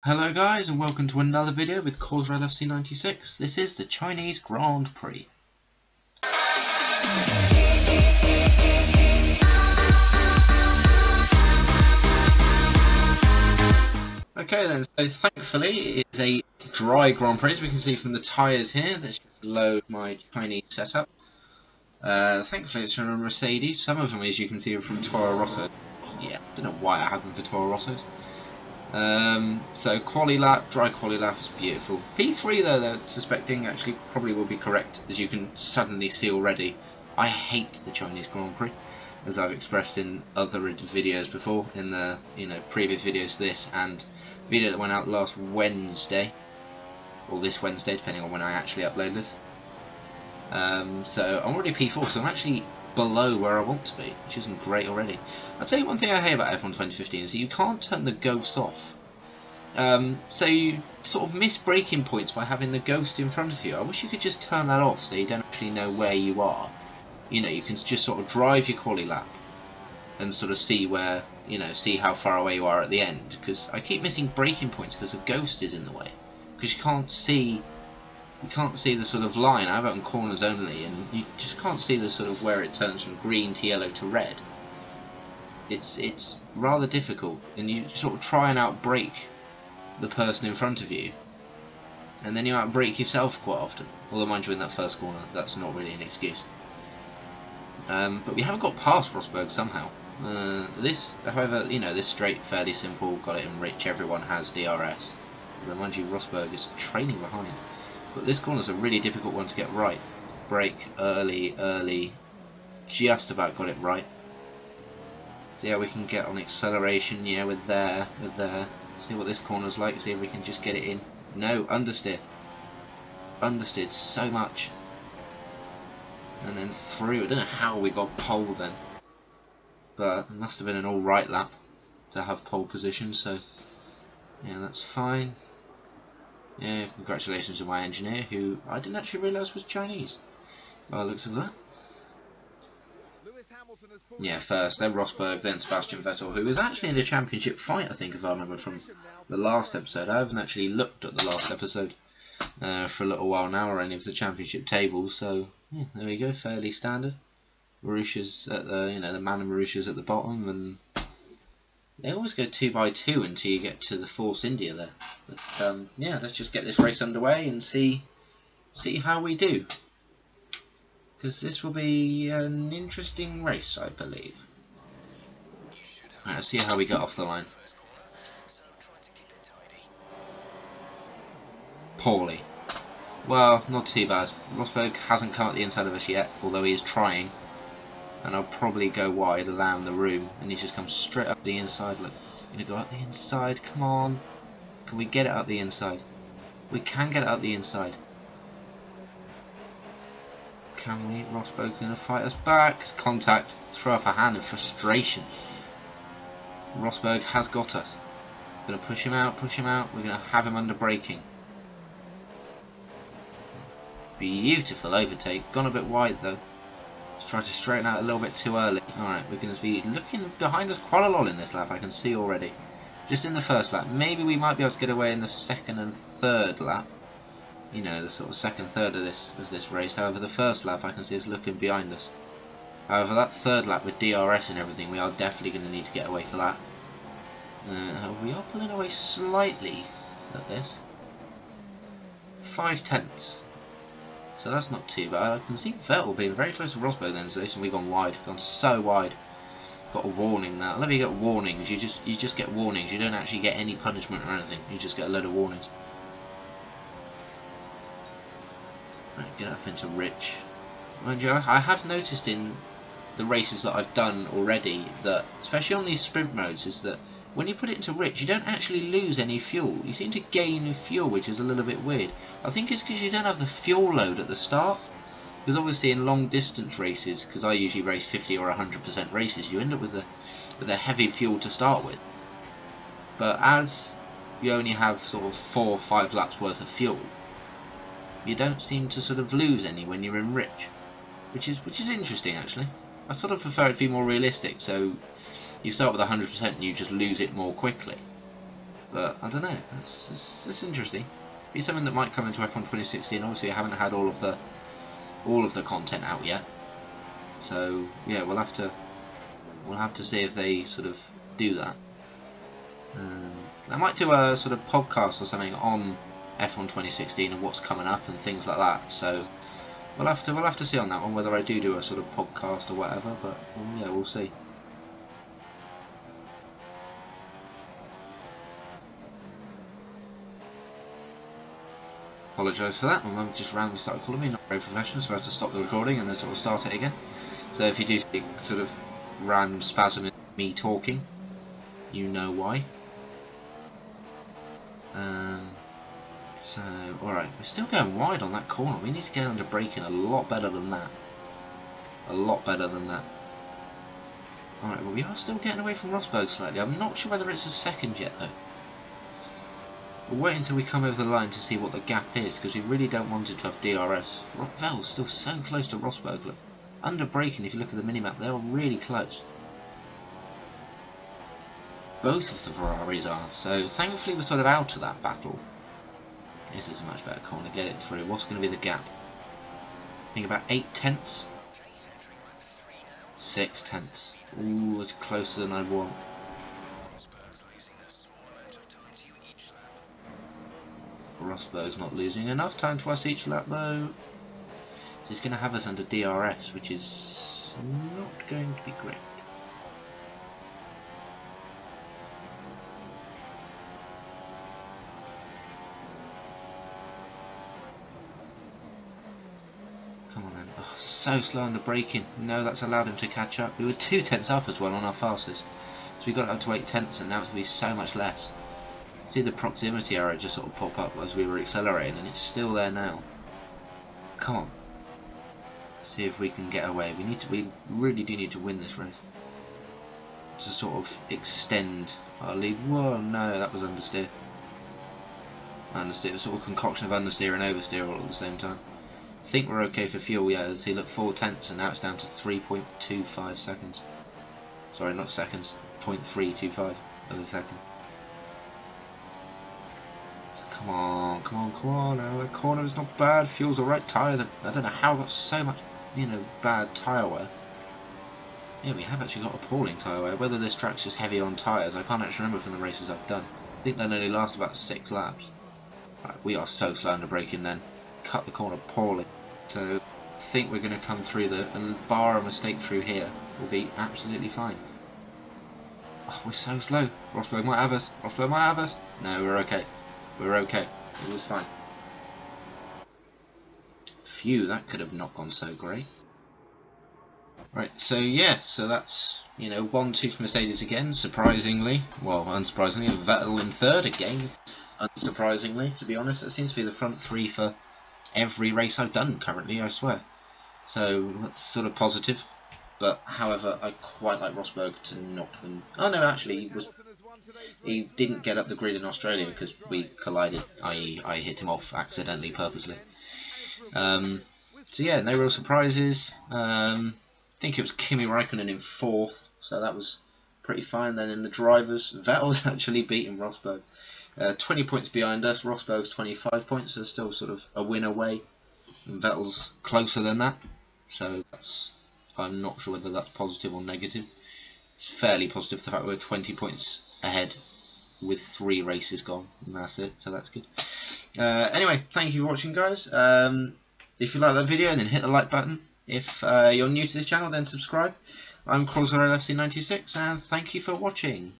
Hello guys and welcome to another video with Causered FC96. This is the Chinese Grand Prix. Okay then, so thankfully it is a dry Grand Prix as we can see from the tyres here. Let's just load my Chinese setup. Thankfully it's from a Mercedes. Some of them, as you can see, are from Toro Rosso. Yeah, don't know why I have them for Toro Rossos. So quali lap, dry quali lap is beautiful. P3 though, they're suspecting actually probably will be correct, as you can suddenly see already. I hate the Chinese Grand Prix, as I've expressed in other videos before, in the previous videos to this and video that went out last Wednesday, or this Wednesday depending on when I actually upload this. So I'm already P4, so I'm actually below where I want to be, which isn't great already. I'll tell you one thing I hate about F1 2015 is that you can't turn the ghost off. So you sort of miss braking points by having the ghost in front of you. I wish you could just turn that off so you don't actually know where you are. You know, you can just sort of drive your quali lap and sort of see where, see how far away you are at the end. Because I keep missing braking points because the ghost is in the way. Because you can't see the sort of line. I have it on corners only, and you just can't see the sort of where it turns from green to yellow to red. It's rather difficult, and you sort of try and outbrake the person in front of you, and then you outbrake yourself quite often. Although, mind you, in that first corner, that's not really an excuse. But we haven't got past Rosberg somehow. This, however, this straight, fairly simple, got it in rich. Everyone has DRS. But mind you, Rosberg is trailing behind. But this corner's a really difficult one to get right. Brake early, just about got it right. See how we can get on acceleration. Yeah, we're there. See what this corner's like. See if we can just get it in. No, understeer. Understeered so much. And then through. I don't know how we got pole then. But it must have been an alright lap to have pole position. So, yeah, that's fine. Yeah, congratulations to my engineer, who I didn't actually realise was Chinese, by the looks of that. Yeah, first, then Rosberg, then Sebastian Vettel, who was actually in a championship fight, I think, if I remember from the last episode. I haven't actually looked at the last episode for a little while now, or any of the championship tables, so yeah, there we go, fairly standard. Marusha's at the, the man and Marusha's at the bottom, and they always go 2 by 2 until you get to the Force India there. But yeah, let's just get this race underway and see how we do. Because this will be an interesting race, I believe. Right, let's see how we get off the line. Poorly. Well, not too bad. Rosberg hasn't come at the inside of us yet, although he is trying. And I'll probably go wide around the room, and he's just come straight up the inside. Look, gonna go up the inside. Come on, can we get it up the inside? We can get it up the inside. Can we? Rosberg gonna fight us back. Contact. Throw up a hand in frustration. Rosberg has got us. Gonna push him out. Push him out. We're gonna have him under braking. Beautiful overtake. Gone a bit wide though. Try to straighten out a little bit too early. Alright, we're going to be looking behind us quite a lot in this lap, I can see already. Just in the first lap. Maybe we might be able to get away in the second and third lap. The sort of second third of this race. However, the first lap I can see us looking behind us. However, that third lap with DRS and everything, we are definitely going to need to get away for that. We are pulling away slightly at this. 5/10. So that's not too bad. I can see Vettel being very close to Rosberg then, so we've gone wide, gone so wide. Got a warning now. Let me get warnings. You just get warnings. You don't actually get any punishment or anything. You just get a load of warnings. Right, get up into Rich. Mind you, I have noticed in the races that I've done already that, especially on these sprint modes, is that when you put it into rich, you don't actually lose any fuel. You seem to gain fuel, which is a little bit weird. I think it's because you don't have the fuel load at the start. Because obviously in long distance races, because I usually race 50 or 100% races, you end up with a heavy fuel to start with. But as you only have sort of 4 or 5 laps worth of fuel, you don't seem to sort of lose any when you're in rich, which is interesting actually. I sort of prefer it to be more realistic. So you start with 100% and you just lose it more quickly. But I don't know. It's interesting. Be something that might come into F1 2016. Obviously, I haven't had all of the content out yet. So yeah, we'll have to see if they sort of do that. I might do a sort of podcast or something on F1 2016 and what's coming up and things like that. So we'll have to see on that one whether I do a sort of podcast or whatever. But yeah, we'll see. Apologise for that. My mum just randomly started calling me, not very professional, so I had to stop the recording and then sort of start it again. So if you do see sort of random spasm in me talking, you know why. So, alright, we're still going wide on that corner. We need to get under braking a lot better than that. A lot better than that. Alright, well we are still getting away from Rosberg slightly. I'm not sure whether it's a second yet though. We'll wait until we come over the line to see what the gap is, because we really don't want it to have DRS. Vettel's still so close to Rosberg, look. Under braking, if you look at the minimap, they're really close. Both of the Ferraris are, so thankfully we're sort of out of that battle. This is a much better corner, get it through. What's going to be the gap? I think about 8 tenths? 6 tenths. Ooh, it's closer than I want. Rosberg's not losing enough time to us each lap though. So he's going to have us under DRS, which is not going to be great. Come on then. Oh, so slow on the braking. No, that's allowed him to catch up. We were 2 tenths up as well on our fastest. So we got up to 8 tenths and now it's going to be so much less. See the proximity error just sort of pop up as we were accelerating and it's still there now. Come on. See if we can get away. We really do need to win this race. To sort of extend our lead. Whoa, no, that was understeer. Understeer, a sort of concoction of understeer and oversteer all at the same time. I think we're okay for fuel, yeah. See, look, 4 tenths and now it's down to 3.25 seconds. Sorry, not seconds. 0.325 of a second. Come on, come on, come on. Oh, that corner is not bad. Fuel's alright. Tyres, I don't know how I got so much, bad tyre wear. Yeah, we have actually got appalling tyre wear. Whether this track's just heavy on tyres, I can't actually remember from the races I've done. I think they'll only last about 6 laps. Right, we are so slow under braking then. Cut the corner poorly. So, I think we're going to come through and bar a mistake through here. We'll be absolutely fine. Oh, we're so slow. Rosberg might have us. Rosberg might have us. No, we're okay. We're okay. It was fine. Phew, that could have not gone so great. Right, so yeah, so that's, 1-2 for Mercedes again, surprisingly. Well, unsurprisingly, Vettel in third again. Unsurprisingly, to be honest, that seems to be the front three for every race I've done currently, I swear. So that's sort of positive. But however, I quite like Rosberg to not win. Oh no, actually, he didn't get up the grid in Australia because we collided, i.e. I hit him off accidentally, purposely. So yeah, no real surprises. I think it was Kimi Raikkonen in 4th, so that was pretty fine. Then in the drivers, Vettel's actually beaten Rosberg. 20 points behind us, Rosberg's 25 points, so still sort of a win away. And Vettel's closer than that, so I'm not sure whether that's positive or negative. It's fairly positive, the fact we're 20 points ahead with 3 races gone, and that's it, so that's good. Anyway, thank you for watching, guys. If you like that video, then hit the like button. If you're new to this channel, then subscribe. I'm CrawlZerLFC96, and thank you for watching.